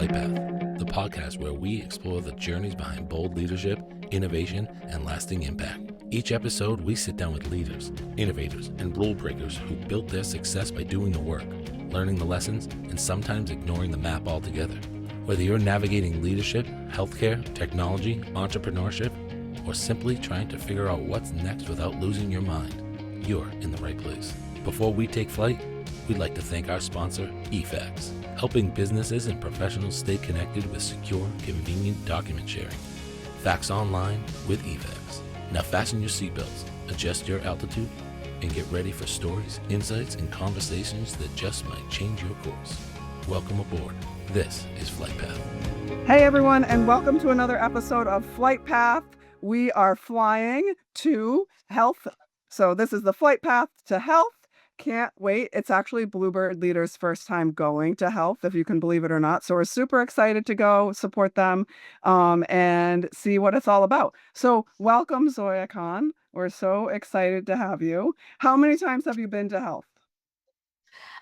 Flight Path, the podcast where we explore the journeys behind bold leadership, innovation, and lasting impact. Each episode, we sit down with leaders, innovators, and rule breakers who built their success by doing the work, learning the lessons, and sometimes ignoring the map altogether. Whether you're navigating leadership, healthcare, technology, entrepreneurship, or simply trying to figure out what's next without losing your mind, you're in the right place. Before we take flight, we'd like to thank our sponsor, eFax, helping businesses and professionals stay connected with secure, convenient document sharing. Fax online with eFax. Now fasten your seatbelts, adjust your altitude, and get ready for stories, insights, and conversations that just might change your course. Welcome aboard. This is Flight Path. Hey everyone, and welcome to another episode of Flight Path. We are flying to health. So this is the Flight Path to health. Can't wait. It's actually Bluebird leaders' first time going to health, if you can believe it or not. So we're super excited to go support them and see what it's all about. So welcome, Zoya Kahn. We're so excited to have you. How many times have you been to health?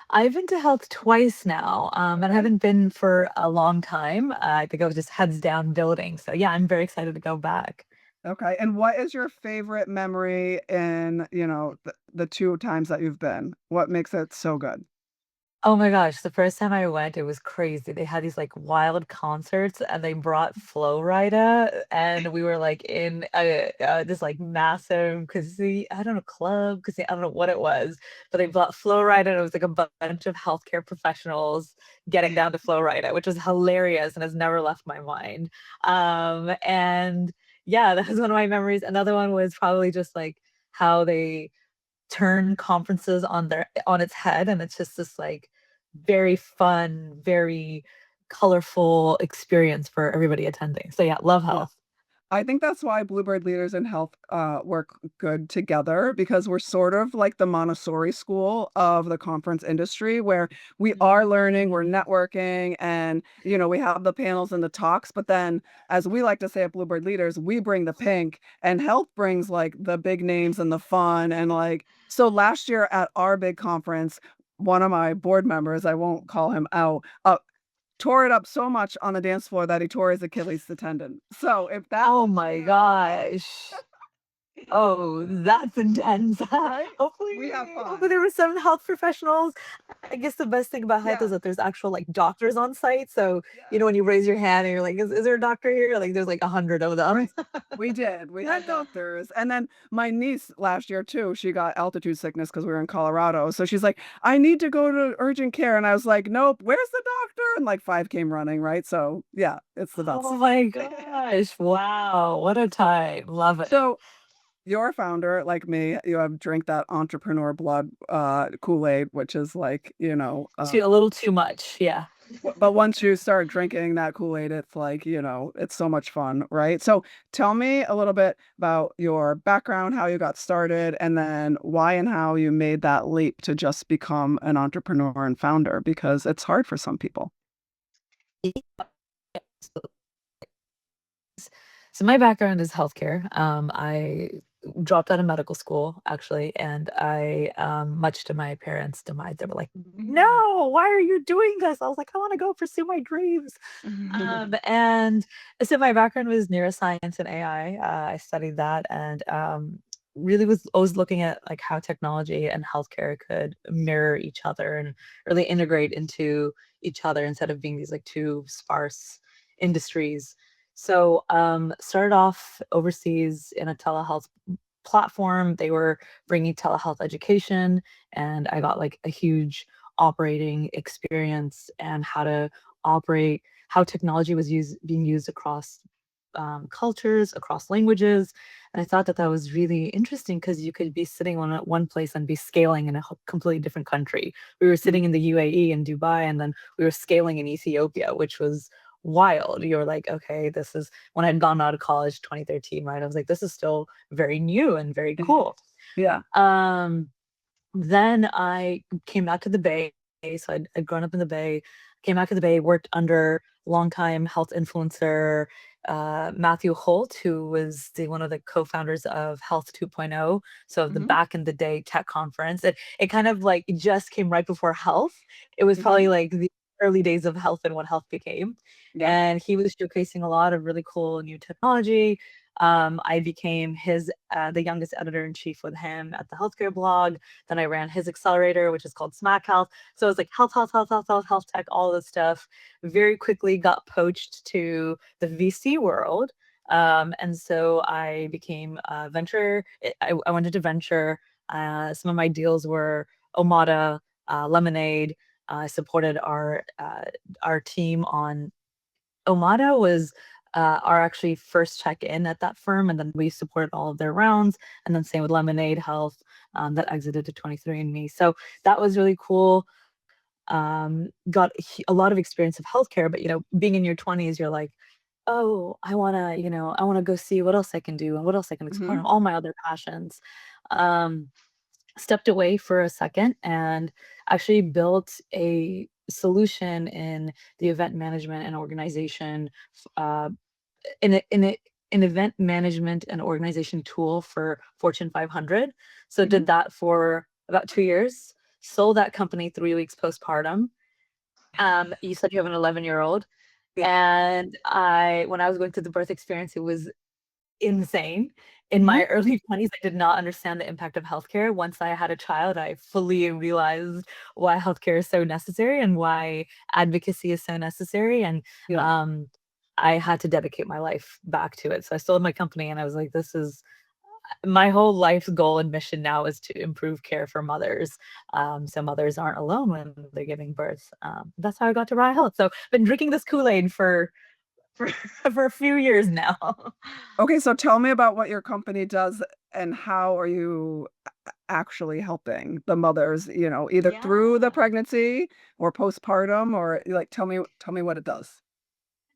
I've been to health twice now, and I haven't been for a long time. I think I was just heads down building. So yeah, I'm very excited to go back. Okay. And what is your favorite memory in, the two times that you've been? What makes it so good? Oh my gosh, the first time I went, it was crazy. They had these like wild concerts and they brought Flo Rida and we were like in this like massive I don't know, club, I don't know what it was, but they brought Flo Rida and it was like a bunch of healthcare professionals getting down to Flo Rida, which was hilarious and has never left my mind. And yeah, that was one of my memories. Another one was probably just like how they turn conferences on its head, and it's just this like very fun, very colorful experience for everybody attending. So yeah, love Yeah. health. I think that's why Bluebird Leaders in Health work good together, because we're sort of like the Montessori school of the conference industry, where we are learning, we're networking, and we have the panels and the talks. But then, as we like to say at Bluebird Leaders, we bring the pink, and health brings like the big names and the fun. And like, so last year at our big conference, one of my board members, I won't call him out, tore it up so much on the dance floor that he tore his Achilles tendon. So if that Oh lets my you know, gosh. Oh, that's intense. right? Hopefully, We have hopefully fun. there were some health professionals. I guess the best thing about health Yeah. is that there's actual like doctors on site. So, Yes. when you raise your hand and you're like, is there a doctor here? Like there's like 100 of them. Right. We did. We had doctors. And then my niece last year too, she got altitude sickness because we were in Colorado. So she's like, I need to go to urgent care. And I was like, nope, where's the doctor? And like 5 came running, right? So yeah, it's the best. Oh my gosh. Wow. What a time. Love it. So you're a founder like me. You have drink that entrepreneur blood Kool-Aid, which is like, A little too much. Yeah. but once you start drinking that Kool-Aid, it's like, it's so much fun, right? So tell me a little bit about your background, how you got started, and then why and how you made that leap to just become an entrepreneur and founder, because it's hard for some people. So my background is healthcare. I dropped out of medical school actually, and I, much to my parents' demise, they were like, "No, why are you doing this?" I was like, "I want to go pursue my dreams." And so my background was neuroscience and AI. I studied that, and really was always looking at like how technology and healthcare could mirror each other and really integrate into each other instead of being these like two sparse industries. So started off overseas in a telehealth platform. They were bringing telehealth education, and I got like a huge operating experience and how to operate, how technology was being used across cultures, across languages. And I thought that that was really interesting because you could be sitting at one place and be scaling in a completely different country. We were sitting in the UAE in Dubai, and then we were scaling in Ethiopia, which was wild. You're like, okay, this is when I'd gone out of college 2013, right? I was like, this is still very new and very cool. Yeah. Then I came back to the Bay. So I'd grown up in the Bay, came back to the Bay, worked under longtime health influencer Matthew Holt, who was one of the co-founders of Health 2.0. So the back in the day tech conference. It kind of like it just came right before health. It was probably like the early days of health and what health became. Yeah. And he was showcasing a lot of really cool new technology. I became the youngest editor in chief with him at the healthcare blog. Then I ran his accelerator, which is called Smack Health. So it was like health tech, all this stuff. Very quickly got poached to the VC world. And so I became a venture. I went into venture. Some of my deals were Omada, Lemonade. I supported our team on Omada was our actually first check-in at that firm, and then we supported all of their rounds, and then same with Lemonade Health, that exited to 23andMe. So that was really cool. Got a lot of experience of healthcare, but being in your 20s, you're like, oh, I wanna go see what else I can do and what else I can explore Hmm. and all my other passions. Um, Stepped away for a second and actually built a solution in the event management and organization, uh, in an event management and organization tool for Fortune 500. So Hmm. did that for about 2 years, sold that company 3 weeks postpartum. You said you have an 11-year-old, Yeah. and when I was going through the birth experience, it was insane. In Hmm. my early 20s, I did not understand the impact of healthcare. Once I had a child, I fully realized why healthcare is so necessary and why advocacy is so necessary, and, Yeah. um, I had to dedicate my life back to it. So I sold my company, and I was like, "This is my whole life's goal and mission now is to improve care for mothers, so mothers aren't alone when they're giving birth." That's how I got to Rye Health. So, been drinking this Kool-Aid for for a few years now. Okay, so tell me about what your company does and how are you actually helping the mothers, either through the Yeah. pregnancy or postpartum, or like tell me what it does.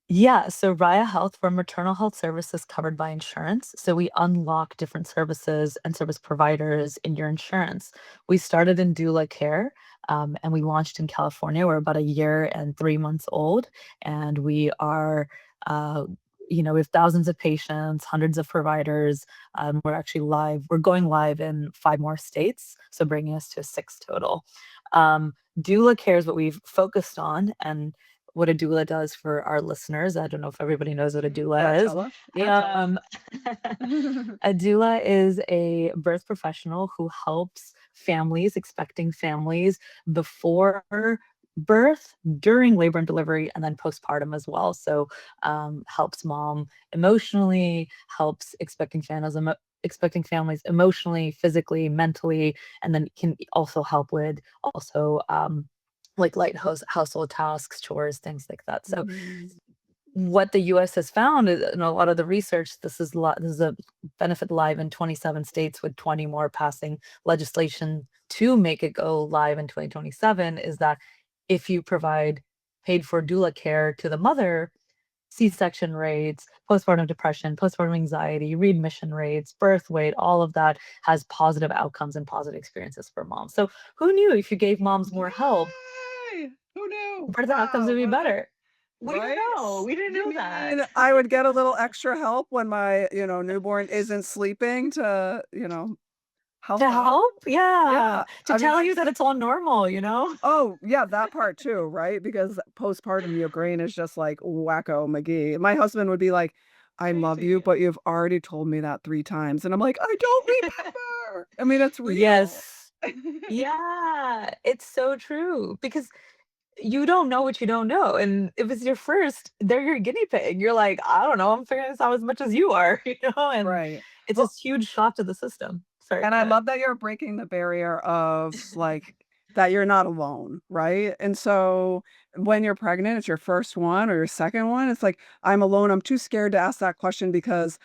Yeah, so Raya Health for maternal health services covered by insurance. So we unlock different services and service providers in your insurance. We started in doula care, and we launched in California. We're about a year and 3 months old, and uh, we have thousands of patients, hundreds of providers. We're actually live. We're going live in 5 more states, so bringing us to six total. Um, Doula care is what we've focused on, and what a doula does for our listeners. I don't know if everybody knows what a Yeah, doula is. tell us. Yeah, tell us. Um, a doula is a birth professional who helps families, expecting families, before birth, during labor and delivery, and then postpartum as well. So helps mom emotionally, helps expecting families emotionally, physically, mentally, and then can also help with also like light household tasks, chores, things like that. So Mhm. what the US has found is, in a lot of the research, this is a benefit live in 27 states with 20 more passing legislation to make it go live in 2027, is that if you provide paid for doula care to the mother, C-section rates, postpartum depression, postpartum anxiety, readmission rates, birth weight, all of that has positive outcomes and positive experiences for moms. So who knew if you gave moms more help, Yay! Who knew? birth outcomes would Wow, be what better? We didn't right? know. We didn't You know that. mean I would get a little extra help when my, newborn isn't sleeping to, help To out? help? Yeah. Yeah. To I mean, tell you that it's all normal, you know? oh, yeah, that part too, right? Because postpartum, your brain is just like wacko McGee. My husband would be like, I love you, Crazy. but you've already told me that 3 times. And I'm like, I don't remember. I mean, it's real. Yes. Yeah, it's so true because you don't know what you don't know. And if it's your first, they're your guinea pig. You're like, I don't know, I'm figuring this out as much as you are, and Right. it's Well, this huge shock to the system. Sorry, and go I ahead. love that you're breaking the barrier of like that you're not alone, right? And so when you're pregnant, it's your first one or your second one, it's like, I'm alone. I'm too scared to ask that question because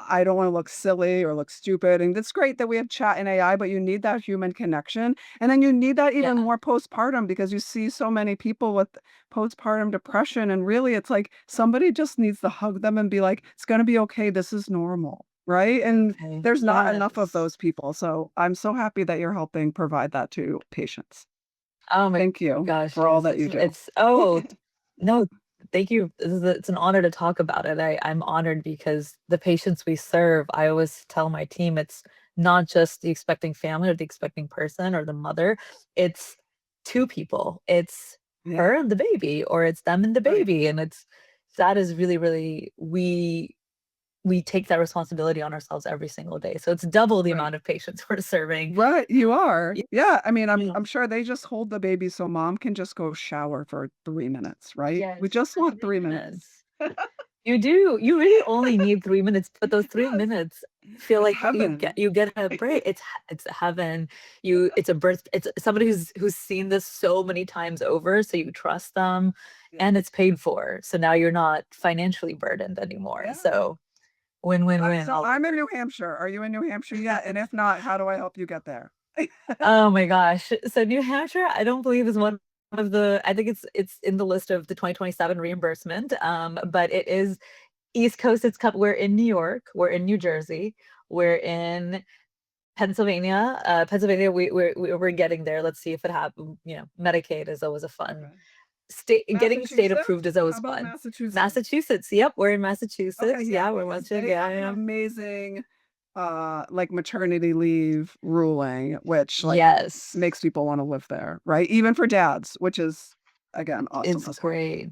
I don't want to look silly or look stupid. And it's great that we have chat and AI, but you need that human connection. And then you need that Yeah. even more postpartum because you see so many people with postpartum depression. And really, it's like somebody just needs to hug them and be like, it's going to be okay. This is normal. Right. And Okay. there's not enough of Yes. those people, so I'm so happy that you're helping provide that to patients. Oh my Thank you gosh, for all yes. that you do. No, thank you. It's an honor to talk about it. I'm honored because the patients we serve, I always tell my team, it's not just the expecting family or the expecting person or the mother. It's two people. It's Yeah. her and the baby, or it's them and the Right. baby, and that is really, really we take that responsibility on ourselves every single day, so it's double the Right. amount of patients we're serving. Right, you are. Yeah, Yeah, I mean, I'm yeah. I'm sure they just hold the baby so mom can just go shower for 3 minutes, right? Yes, We just for want 3 3 minutes. minutes. You do. You really only need 3 minutes, but those 3 Yes, minutes feel it's like heaven. you get a break. It's heaven. It's a birth, it's somebody who's seen this so many times over, so you trust them, Yeah. and it's paid for. So now you're not financially burdened anymore. Yeah. So win, win, win So all I'm in over. New Hampshire. Are you in New Hampshire yet? And if not, how do I help you get there? Oh my gosh. So New Hampshire, I don't believe is one of the, I think it's in the list of the 2027 reimbursement. But it is East Coast. We're in New York, we're in New Jersey, we're in Pennsylvania. Pennsylvania, we're getting there. Let's see if it happens. Medicaid is always a fun Okay. state. Getting state Massachusetts? approved is How always about fun. Massachusetts? Massachusetts. Yep, we're in Okay, Massachusetts. yeah, Yeah, we're because Western. they Yeah, have an yeah. amazing, like, maternity leave ruling, which, like, Yes, makes people wanna live there, right? Even for dads, which is, again, awesome it's as well. great.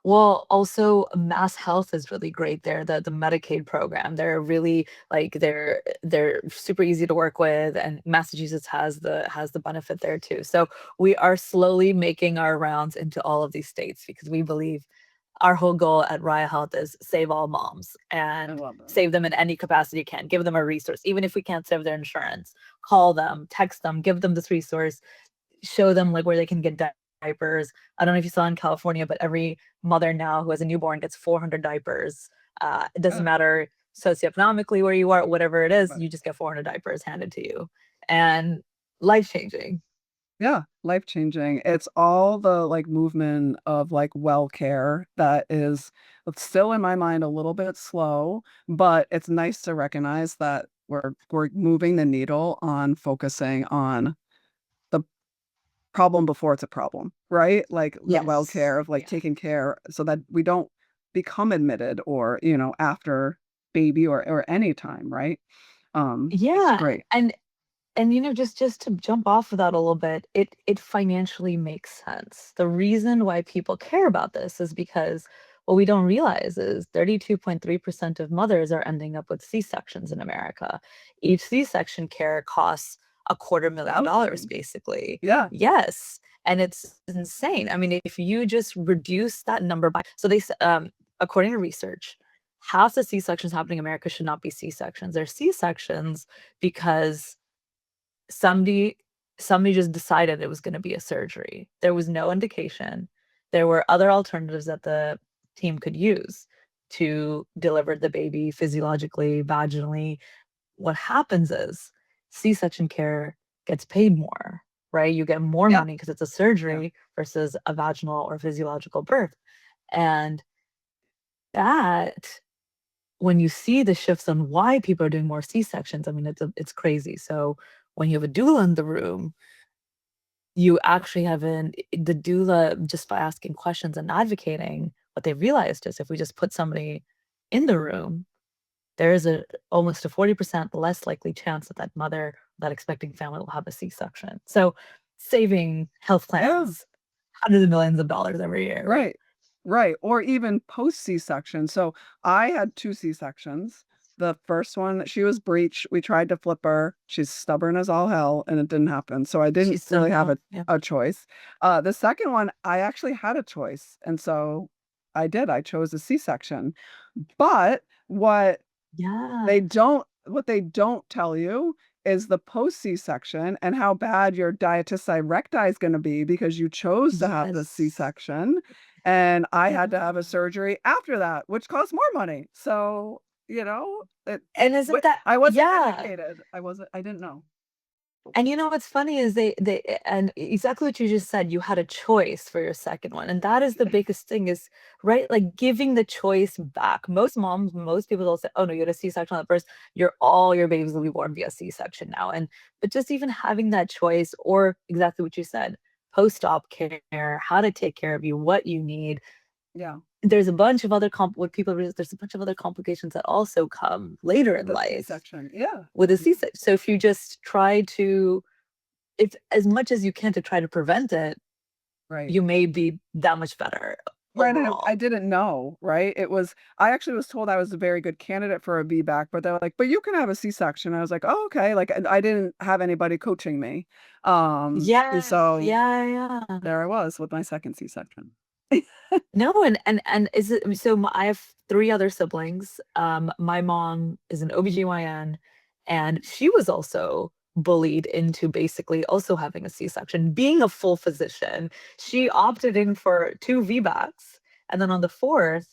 Well, also Mass Health is really great there, the Medicaid program. They're really like they're super easy to work with, and Massachusetts has the benefit there too. So we are slowly making our rounds into all of these states because we believe our whole goal at Raya Health is save all moms I and love that. save them in any capacity you can. Give them a resource, even if we can't save their insurance. Call them, text them, give them this resource, show them like where they can get diapers. I don't know if you saw in California, but every mother now who has a newborn gets 400 diapers. It doesn't Yeah, matter socioeconomically where you are, whatever it is, right. you just get 400 diapers handed to you, and life changing. Yeah, life-changing. It's all the, like, movement of, like, well care that is still in my mind a little bit slow, but it's nice to recognize that we're moving the needle on focusing on the problem before it's a problem, right? Like, the well Yes. care of, like, Yeah. taking care so that we don't become admitted or, after baby or any time, right? It's Yeah. great. And just to jump off of that a little bit, it financially makes sense. The reason why people care about this is because what we don't realize is 32.3% of mothers are ending up with C-sections in America. Each C-section care costs a quarter million dollars, Thousands. basically. Yeah, Yes, and it's insane. I mean, if you just reduce that number by, according to research, half the C-sections happening in America should not be C-sections. They're C-sections because somebody somebody just decided it was gonna be a surgery. There was no indication. There were other alternatives that the team could use to deliver the baby physiologically, vaginally. What happens is C-section care gets paid more, right? You get more yeah, money because it's a yeah. surgery versus a vaginal or physiological birth. And that, when you see the shifts on why people are doing more C-sections, I mean, it's crazy. So when you have a doula in the room, you actually have the doula, just by asking questions and advocating, what they realized is if we just put somebody in the room, there is almost a 40% less likely chance that that mother, that expecting family will have a C-section. So saving health Yeah. plans hundreds of millions of dollars every year. Right. Right, or even post C-section. So, I had 2 C-sections. The first one, she was breech, we tried to flip her, she's stubborn as all hell, and it didn't happen, so I didn't She's still really have no, a yeah. a choice. The second one, I actually had a choice, and so I chose a C-section. But Yeah. what they don't tell you is the post C-section and how bad your diaticide recti is gonna be because you chose to have the Yes. C-section, and I Yeah. had to have a surgery after that, which cost more money. So, it And isn't what that, I wasn't yeah. educated. I didn't know. And you know what's funny is they and exactly what you just said, you had a choice for your second one. And that is the biggest thing is, right? Like giving the choice back. Most moms, most people will say, oh no, you had a C-section at first. All your babies will be born via C-section now. But just even having that choice, or exactly what you said, post-op care, how to take care of you, what you need. Yeah, There's a bunch of other what people realize, there's a bunch of other complications that also come later in the life C-section. Yeah. with a Yeah. C-section. So if you just try to, if as much as you can to try to prevent it, Right. you may be that much better Right, and I overall. didn't know, right? I actually was told I was a very good candidate for a VBAC, but they're like, "But you can have a C-section." I was like, "Oh, okay." Like, and I didn't have anybody coaching me. Yes, So yeah, yeah. there I was with my second C-section. No, and is it so I have 3 other siblings. My mom is an OBGYN, and she was also bullied into basically also having a C-section. Being a full physician, she opted in for 2 VBACs, and then on the 4th,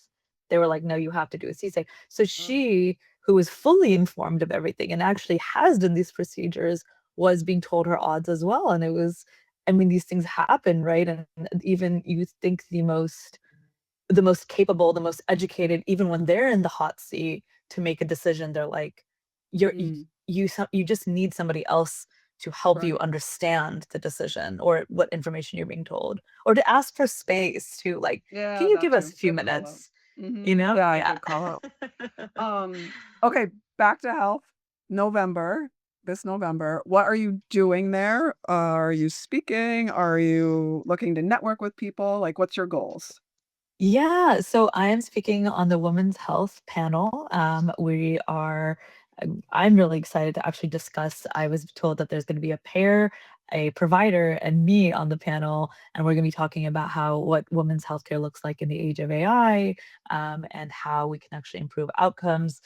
they were like, "No, you have to do a C-section." So she, who was fully informed of everything and actually has done these procedures, was being told her odds as well, and it was I mean, these things happen, right? And even you think the most capable, the most educated, even when they're in the hot seat to make a decision, they're like, Mm, you just need somebody else to help you right. understand the decision or what information you're being told, or to ask for space to like, can Yeah, you that give us too. a few Good call out. minutes? You know? Yeah, Yeah. good call out. Okay, back to health. November, this November. What are you doing there? Are you speaking? Are you looking to network with people? Like, what's your goals? Yeah, so I am speaking on the women's health panel. We are, I'm really excited to actually discuss. I was told that there's going to be a pair, a provider, and me on the panel, and we're going to be talking about how what women's healthcare looks like in the age of AI, and how we can actually improve outcomes.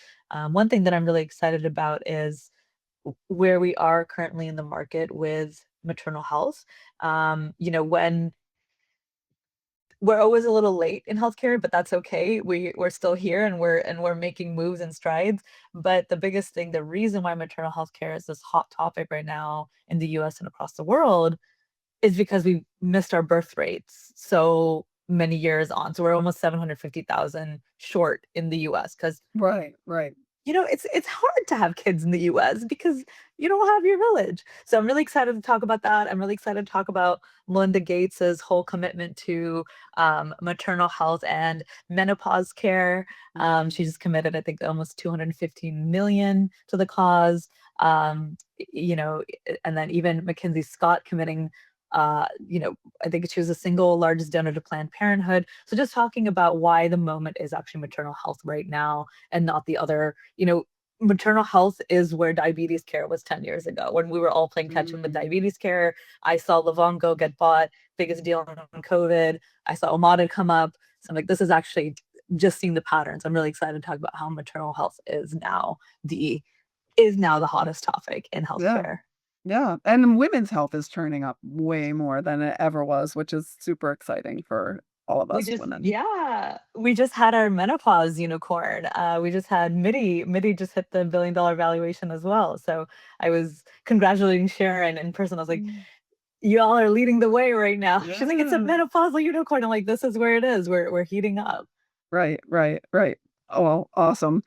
One thing that I'm really excited about is where we are currently in the market with maternal health. When we're always a little late in healthcare, but that's okay. We're still here and we're making moves and strides. But the biggest thing, the reason why maternal health care is this hot topic right now in the US and across the world is because we missed our birth rates so many years on. So we're almost 750,000 short in the US because Right, right. it's hard to have kids in the US because you don't have your village. So I'm really excited to talk about that. I'm really excited to talk about Melinda Gates's whole commitment to maternal health and menopause care. Mm, She's committed, I think, almost 215 million to the cause. And then even Mackenzie Scott committing. I think she was the single largest donor to Planned Parenthood. So just talking about why the moment is actually maternal health right now and not the other maternal health is where diabetes care was 10 years ago when we were all playing catch up with mm. diabetes care. I saw Livongo get bought, biggest deal on COVID. I saw Omada come up. So I'm like, this is actually just seeing the patterns. I'm really excited to talk about how maternal health is now the hottest topic in Yeah, healthcare. yeah. And women's health is turning up way more than it ever was, which is super exciting for all of We us just women. yeah, we just had our menopause unicorn. We just had Midi. Midi just hit the billion-dollar valuation as well. So I was congratulating Sharon in person. I was like, Mm. y'all are leading the way right now. She's like, it's a Yeah. menopausal unicorn. I'm like, this is where it is. We're heating up. Right, right, right. Oh, well, awesome.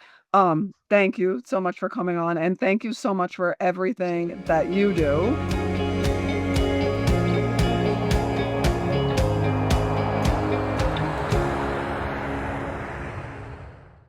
Thank you so much for coming on, and thank you so much for everything that you do.